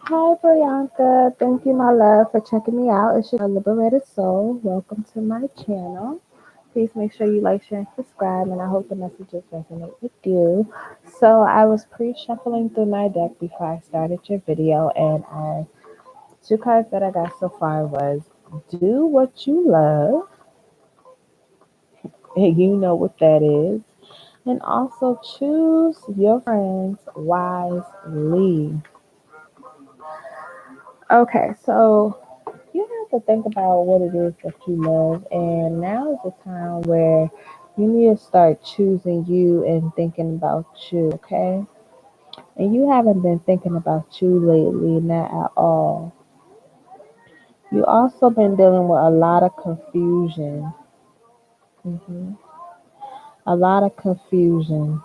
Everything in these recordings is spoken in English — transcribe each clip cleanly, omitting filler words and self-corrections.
Hi, Brianka. Thank you, my love, for checking me out. It's your liberated soul. Welcome to my channel. Please make sure you like, share, and subscribe, and I hope the messages resonate with you. So, I was pre-shuffling through my deck before I started your video, and I two cards that I got so far was "Do What You Love," and you know what that is, and also choose your friends wisely. Okay, so you have to think about what it is that you love, and now is the time where you need to start choosing you and thinking about you, okay? And you haven't been thinking about you lately, not at all. You also been dealing with a lot of confusion. hmm A lot of confusion.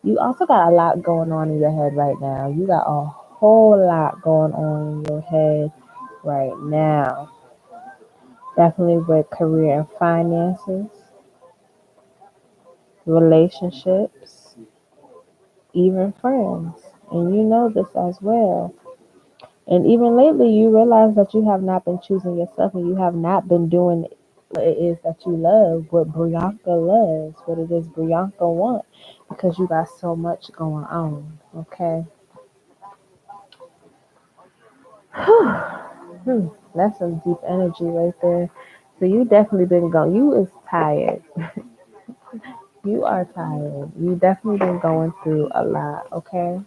You also got a lot going on in your head right now. You got a whole lot going on in your head right now. Definitely with career and finances, relationships, even friends. And you know this as well. And even lately, you realize that you have not been choosing yourself and you have not been doing what it is that you love, what Brianka loves, what it is Brianka wants, because you got so much going on. Okay? Hmm, that's some deep energy right there. So you definitely been going. You is tired. You are tired. You definitely been going through a lot. Okay?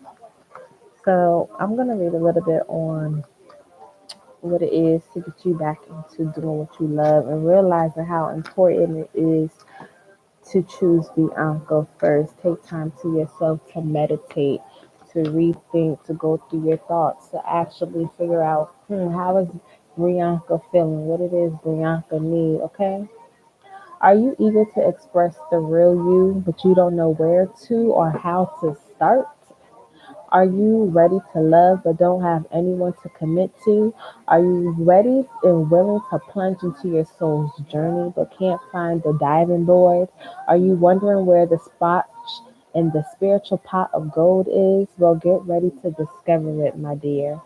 So I'm gonna read a little bit on what it is to get you back into doing what you love and realizing how important it is to choose Bianca first. Take time to yourself to meditate, to rethink, to go through your thoughts, to actually figure out how is Brianka feeling, what it is Brianka need, okay? Are you eager to express the real you, but you don't know where to or how to start? Are you ready to love but don't have anyone to commit to? Are you ready and willing to plunge into your soul's journey but can't find the diving board? Are you wondering where the spot in the spiritual pot of gold is? Well, get ready to discover it, my dear.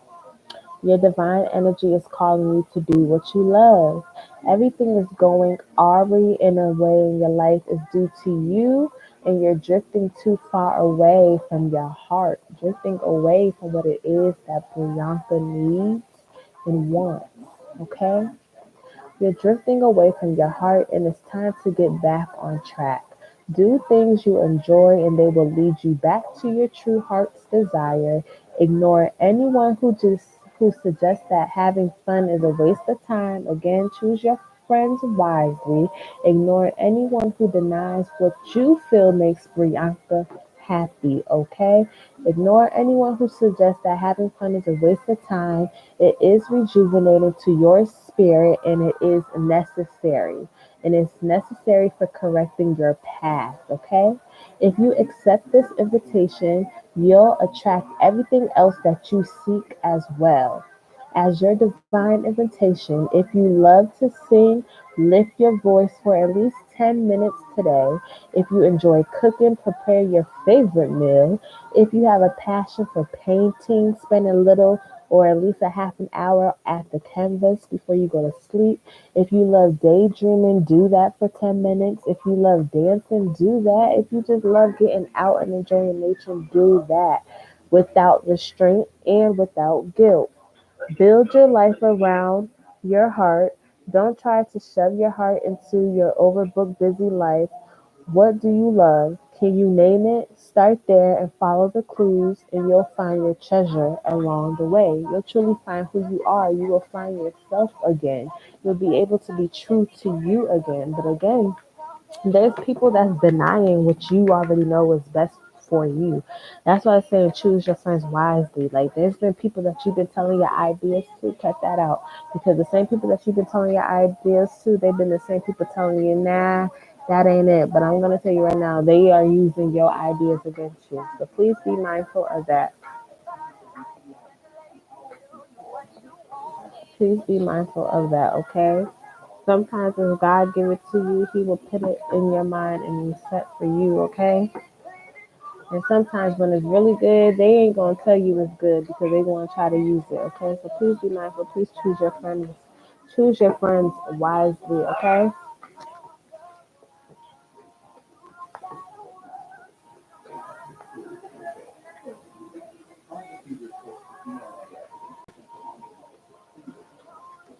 Your divine energy is calling you to do what you love. Everything is going awry in a way in your life is due to you, and you're drifting too far away from your heart, drifting away from what it is that Brianka needs and wants. Okay? You're drifting away from your heart, and it's time to get back on track. Do things you enjoy, and they will lead you back to your true heart's desire. Ignore anyone who suggests that having fun is a waste of time. Again, choose your friends wisely. Ignore anyone who denies what you feel makes Brianka happy. Okay? Ignore anyone who suggests that having fun is a waste of time. It is rejuvenating to your spirit and it is necessary. And it's necessary for correcting your path, okay? If you accept this invitation, you'll attract everything else that you seek as well. As your divine invitation, if you love to sing, lift your voice for at least 10 minutes today. If you enjoy cooking, prepare your favorite meal. If you have a passion for painting, spend a little or at least a half an hour at the canvas before you go to sleep. If you love daydreaming, do that for 10 minutes. If you love dancing, do that. If you just love getting out and enjoying nature, do that without restraint and without guilt. Build your life around your heart. Don't try to shove your heart into your overbooked, busy life. What do you love? Can you name it? Start there and follow the clues, and you'll find your treasure along the way. You'll truly find who you are. You will find yourself again. You'll be able to be true to you again. But again, there's people that's denying what you already know is best for you. That's why I say choose your friends wisely. Like there's been people that you've been telling your ideas to, cut that out. Because the same people that you've been telling your ideas to, they've been the same people telling you, nah, that ain't it. But I'm gonna tell you right now, they are using your ideas against you. So please be mindful of that. Please be mindful of that, okay? Sometimes if God give it to you, he will put it in your mind and you set for you, okay? And sometimes when it's really good, they ain't gonna tell you it's good because they want to try to use it. Okay, so please be mindful. Please choose your friends. Choose your friends wisely. Okay.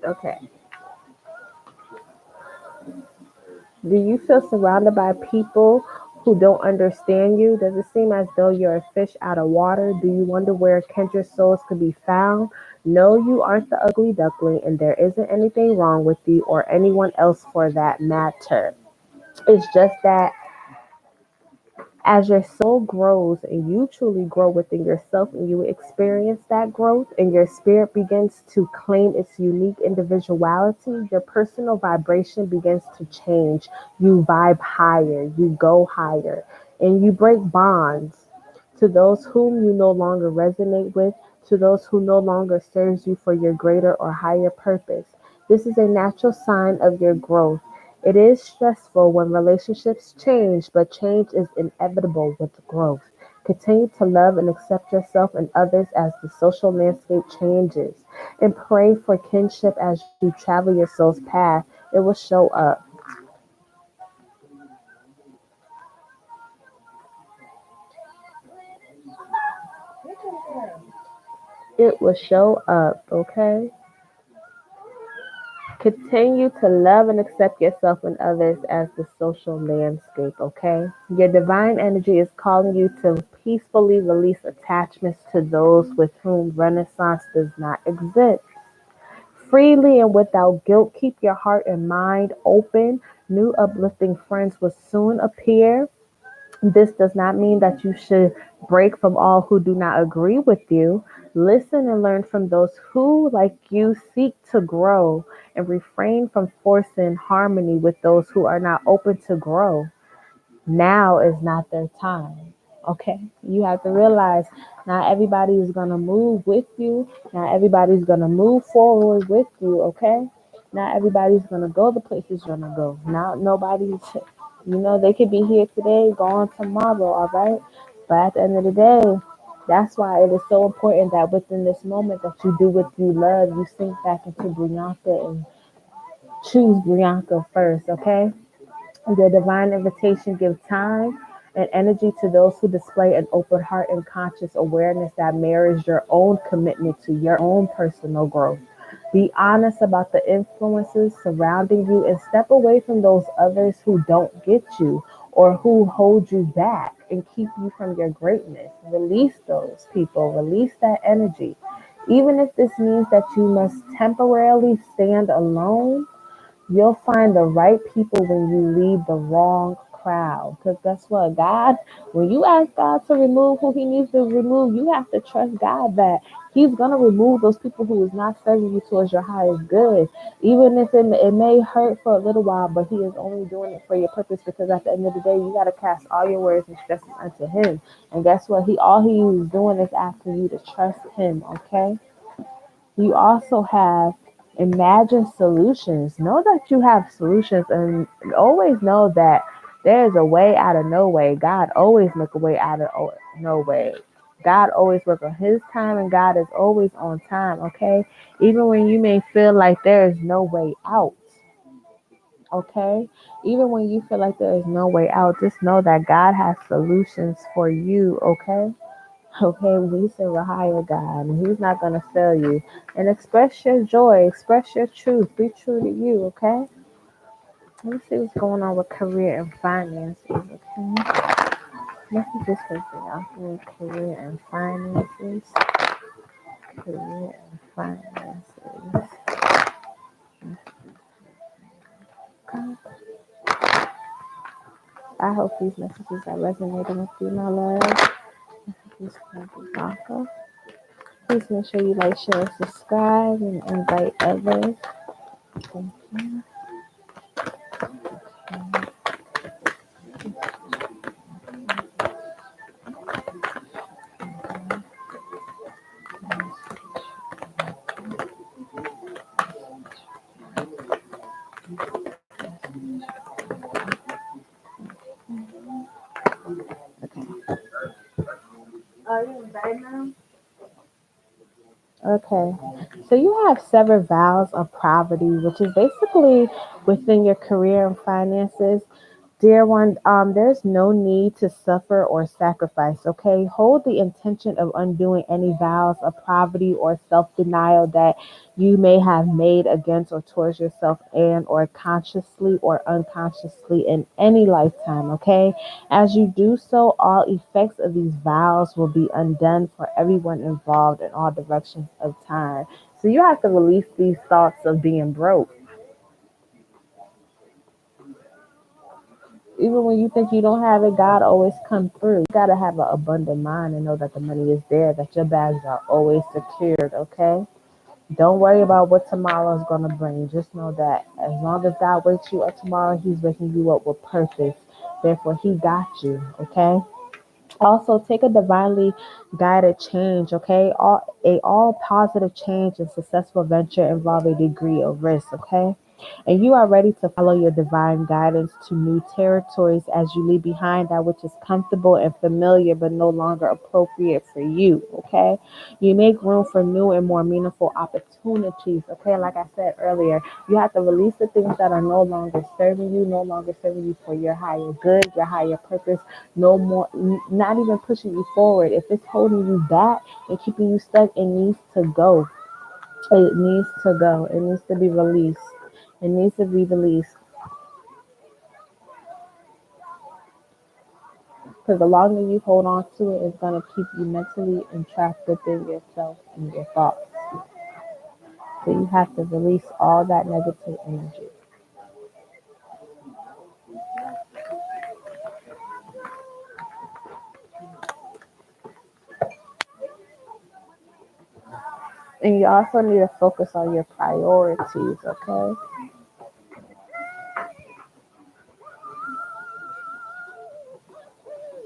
Okay. Do you feel surrounded by people who don't understand you? Does it seem as though you're a fish out of water? Do you wonder where kindred souls could be found? No, you aren't the ugly duckling, and there isn't anything wrong with you or anyone else for that matter. It's just that as your soul grows and you truly grow within yourself and you experience that growth and your spirit begins to claim its unique individuality, your personal vibration begins to change. You vibe higher, you go higher, and you break bonds to those whom you no longer resonate with, to those who no longer serves you for your greater or higher purpose. This is a natural sign of your growth. It is stressful when relationships change, but change is inevitable with growth. Continue to love and accept yourself and others as the social landscape changes. And pray for kinship as you travel your soul's path. It will show up. It will show up, okay? Continue to love and accept yourself and others as the social landscape, okay? Your divine energy is calling you to peacefully release attachments to those with whom Renaissance does not exist. Freely and without guilt, keep your heart and mind open. New uplifting friends will soon appear. This does not mean that you should break from all who do not agree with you. Listen and learn from those who, like you, seek to grow and refrain from forcing harmony with those who are not open to grow. Now is not their time. Okay? You have to realize not everybody is going to move with you. Not everybody's going to move forward with you. Okay? Not everybody's going to go the places you're going to go. Not nobody's, they could be here today, gone tomorrow. All right? But at the end of the day, that's why it is so important that within this moment that you do what you love, you sink back into Brianka and choose Brianka first, okay? The divine invitation gives time and energy to those who display an open heart and conscious awareness that mirrors your own commitment to your own personal growth. Be honest about the influences surrounding you and step away from those others who don't get you or who hold you back and keep you from your greatness. Release those people, release that energy. Even if this means that you must temporarily stand alone, you'll find the right people when you leave the wrong crowd. Because guess what? God, when you ask God to remove who He needs to remove, you have to trust God that He's going to remove those people who is not serving you towards your highest good. Even if it may hurt for a little while, but He is only doing it for your purpose because at the end of the day, you got to cast all your worries and stresses unto Him. And guess what? All He is doing is asking you to trust Him, okay? You also have imagined solutions. Know that you have solutions and always know that there's a way out of no way. God always make a way out of no way. God always works on His time and God is always on time, okay? Even when you may feel like there is no way out, okay? Even when you feel like there is no way out, just know that God has solutions for you, okay? Okay, we serve a higher God, and He's not going to fail you. And express your joy, express your truth, be true to you, okay? Let's see what's going on with career and finances, okay? Messages for the career and finances, career and finances. Okay. I hope these messages are resonating with you, my love. Messages for Bianca. Please make sure you like, share, and subscribe, and invite others. Thank you. Okay. Are you in bed now? Okay. So you have several vows of poverty, which is basically within your career and finances. Dear one, there's no need to suffer or sacrifice, okay? Hold the intention of undoing any vows of poverty or self-denial that you may have made against or towards yourself and or consciously or unconsciously in any lifetime, okay? As you do so, all effects of these vows will be undone for everyone involved in all directions of time. So you have to release these thoughts of being broke. Even when you think you don't have it, God always come through. You gotta have an abundant mind and know that the money is there, that your bags are always secured, okay? Don't worry about what tomorrow is gonna bring. Just know that as long as God wakes you up tomorrow, He's waking you up with purpose. Therefore, He got you, okay? Also, take a divinely guided change, okay? All positive change and successful venture involve a degree of risk, okay? And you are ready to follow your divine guidance to new territories as you leave behind that which is comfortable and familiar but no longer appropriate for you, okay? You make room for new and more meaningful opportunities, okay? Like I said earlier, you have to release the things that are no longer serving you, no longer serving you for your higher good, your higher purpose, no more, not even pushing you forward. If it's holding you back and keeping you stuck, it needs to go. It needs to go. It needs to be released. It needs to be released. Because the longer you hold on to it, it's going to keep you mentally entrapped within yourself and your thoughts. So you have to release all that negative energy. And you also need to focus on your priorities, okay?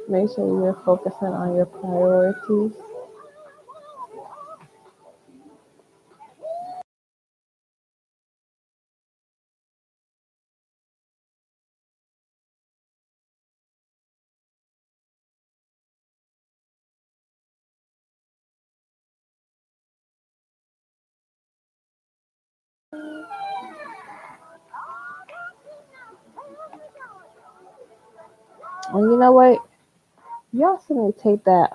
Make sure you're focusing on your priorities. And you know what? You also need to take that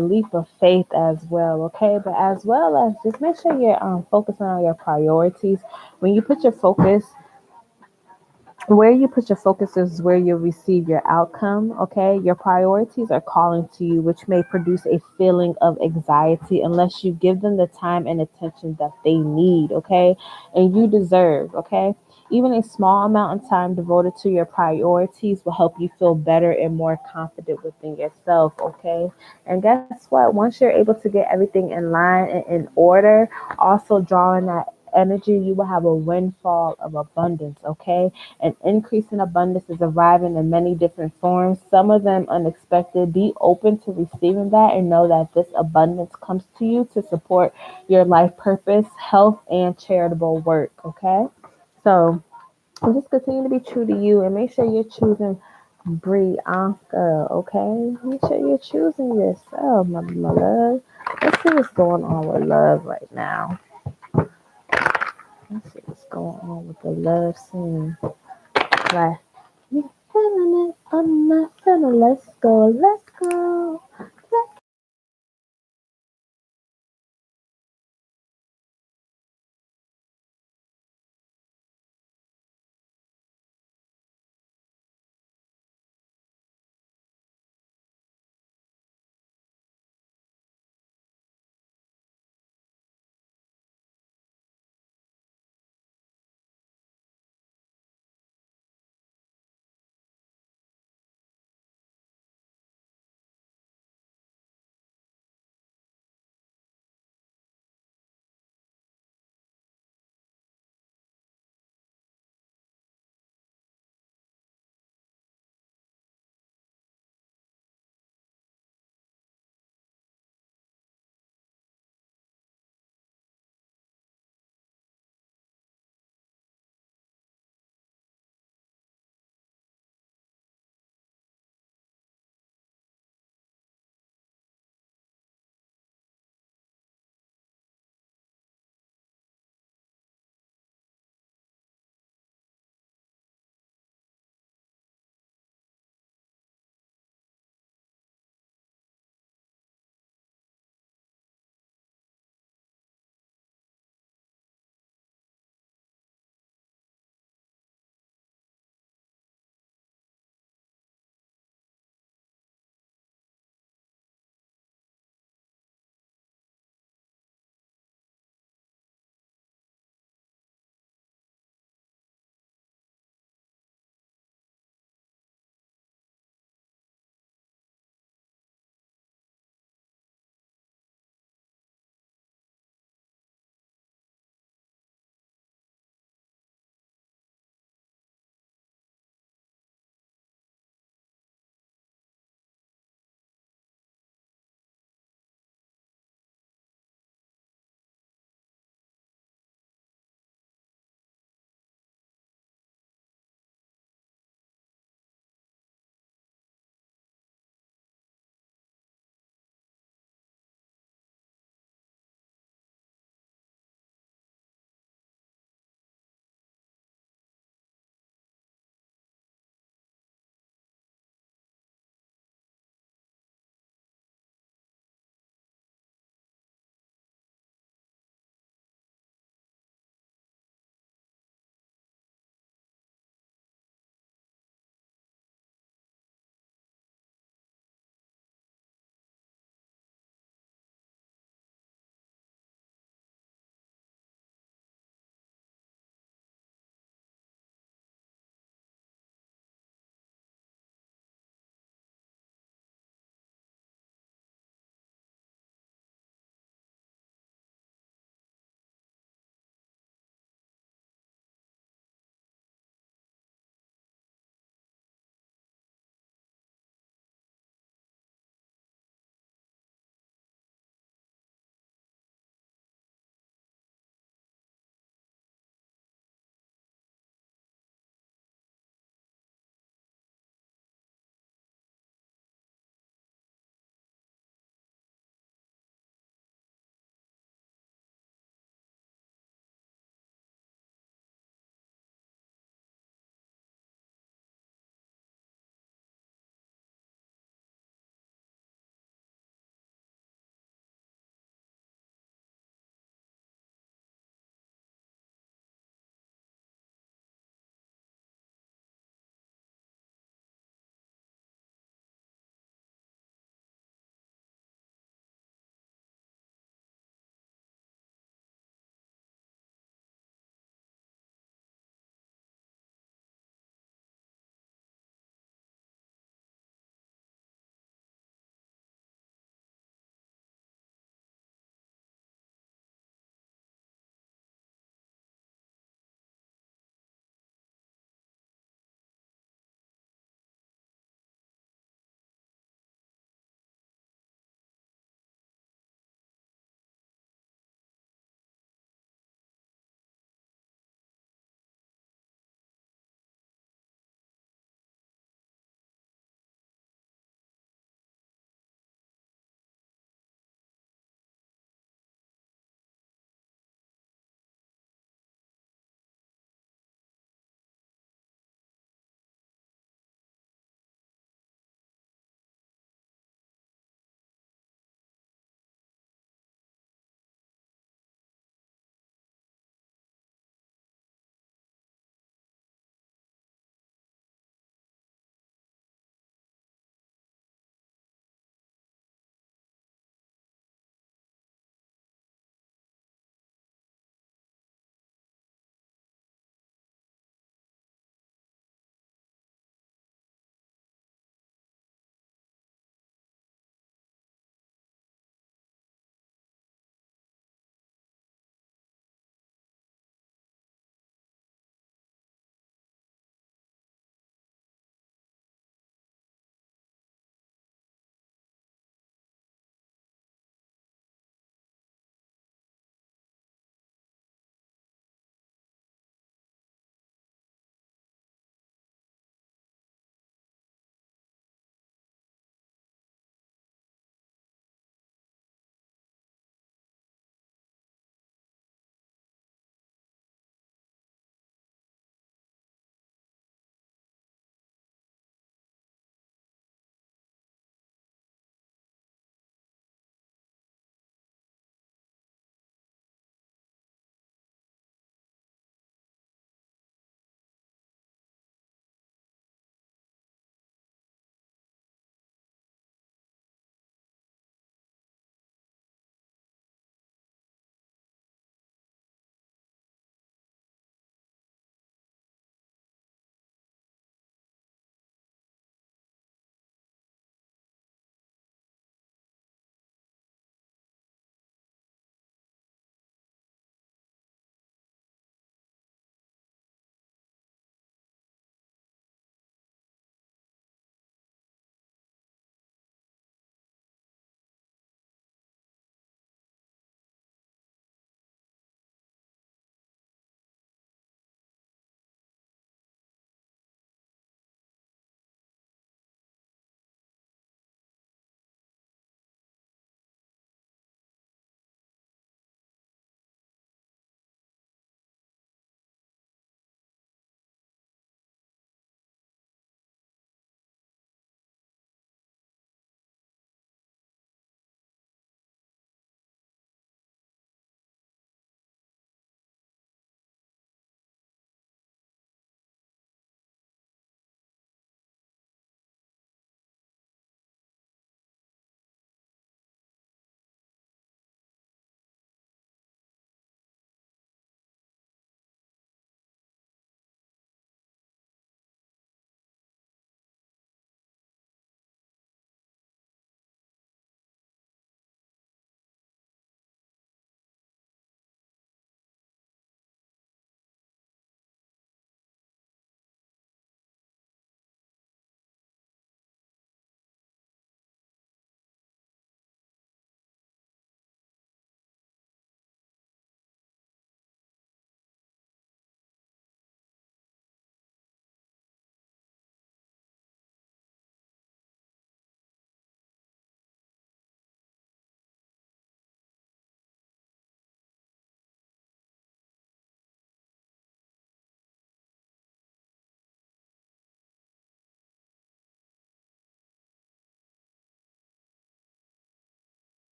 leap of faith as well, okay? But as well as just make sure you're focusing on your priorities. When you put your focus where you put your focus is where you'll receive your outcome, okay? Your priorities are calling to you, which may produce a feeling of anxiety unless you give them the time and attention that they need, okay? And you deserve, okay? Even a small amount of time devoted to your priorities will help you feel better and more confident within yourself, okay? And guess what? Once you're able to get everything in line and in order, also drawing that energy, you will have a windfall of abundance, okay? An increase in abundance is arriving in many different forms, some of them unexpected. Be open to receiving that and know that this abundance comes to you to support your life purpose, health, and charitable work, okay? So just continue to be true to you and make sure you're choosing Brianka, okay? Make sure you're choosing yourself, my love. Let's see what's going on with love right now. Let's see what's going on with the love scene. Right. You feeling it? I'm not feeling. Let's go. Let's